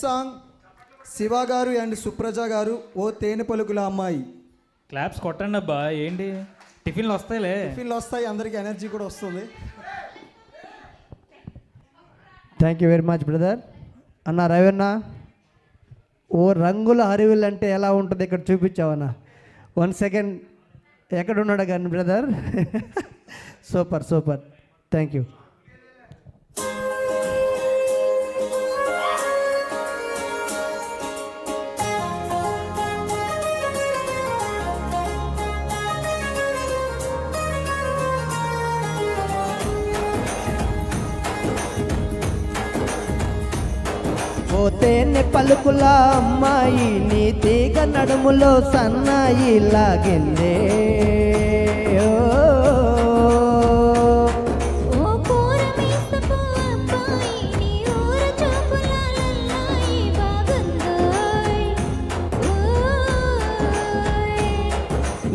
Next song Shiva గారు and Supraja గారు, ఓ తేనె పలుకుల అమ్మాయి. క్లాప్స్ కొట్టండి అబ్బా. ఏంటి టిఫిన్లు వస్తాయిలే. టిఫిన్లు వస్తాయి, అందరికీ ఎనర్జీ కూడా వస్తుంది. Thank you very much brother. అన్న రవీణ, ఓ రంగుల హరివిల్ అంటే ఎలా ఉంటుంది ఇక్కడ చూపించావన్నా. 1 సెకండ్ ఎక్కడున్నాడు కానీ brother. Super super, thank you. ఓ తేనె పలుకుల అమ్మాయి, నీ తీగ నడుములో సన్నాయి లాగిందే.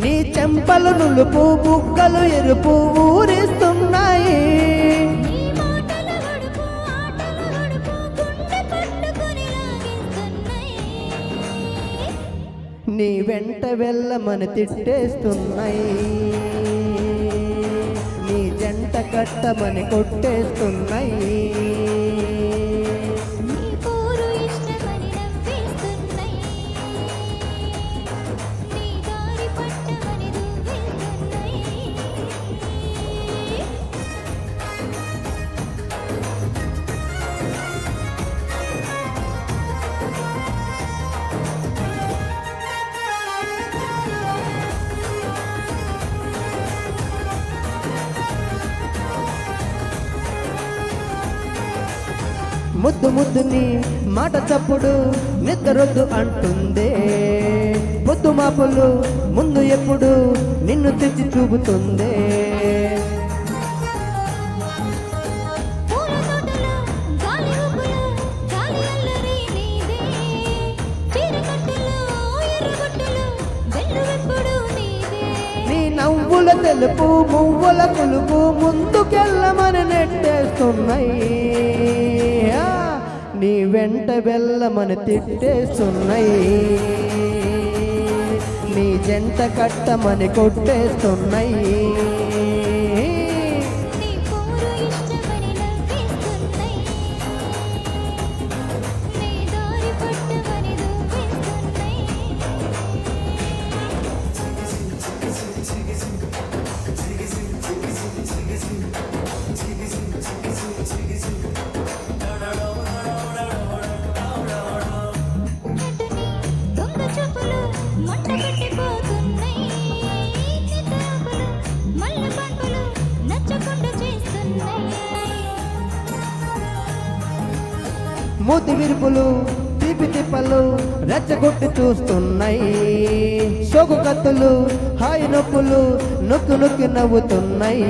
నీ చెంపలు నులుపు, బుగ్గలు ఎరుపు ఊరిస్తున్నాయి. నీ వెంట వెళ్ళమని తిట్టేస్తున్నాయి, నీ జంట కట్టమని కొట్టేస్తున్నాయి. ముద్దు ముద్దుని మాట చప్పుడు నిద్రొద్దు అంటుందే. ముద్దు మాపులు ముందు ఎప్పుడు నిన్ను తెచ్చి చూపుతుందే. నీ నవ్వుల తెలుపు, మువ్వుల పులుపు ముందుకెళ్ళమని నెట్టేస్తున్నాయి. నీ వెంట వెళ్ళమని తిట్టేస్తున్నాయి, నీ జంట కట్టమని కొట్టేస్తున్నాయి. మూతి విరుపులు, తీపి తిప్పలు రెచ్చగొట్టి చూస్తున్నాయి. సోకు కత్తులు, హాయి నొప్పులు నొక్కి నొక్కి నవ్వుతున్నాయి.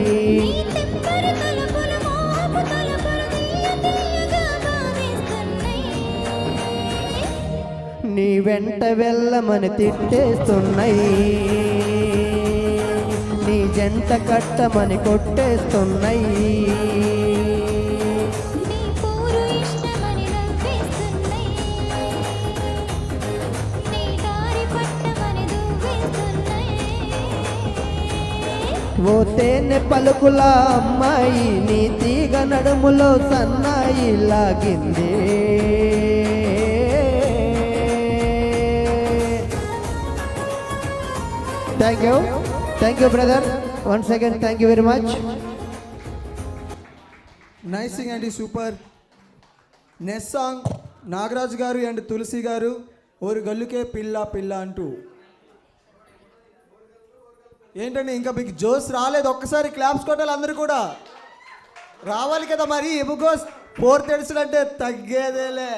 నీ వెంట వెళ్ళమని తిట్టేస్తున్నాయి, నీ జంట కట్టమని కొట్టేస్తున్నాయి. ఓ తేనె పలుకుల అమ్మాయి, నీ తీగ నడుములో సన్నాయి లాగింది. Thank you brother. 1 second, thank you very much. నైసింగ్ అండి, సూపర్. నెక్స్ట్ సాంగ్ నాగరాజు గారు అండ్ తులసి గారు, ఓరు గల్లుకే పిల్ల పిల్ల అంటూ. ఏంటండి ఇంకా మీకు జోస్ రాలేదు? ఒక్కసారి క్లాప్స్ కొట్టాలి అందరూ కూడా, రావాలి కదా మరి. ఎబుగోస్ 4th ఎడిషన్ అంటే తగ్గేదేలే.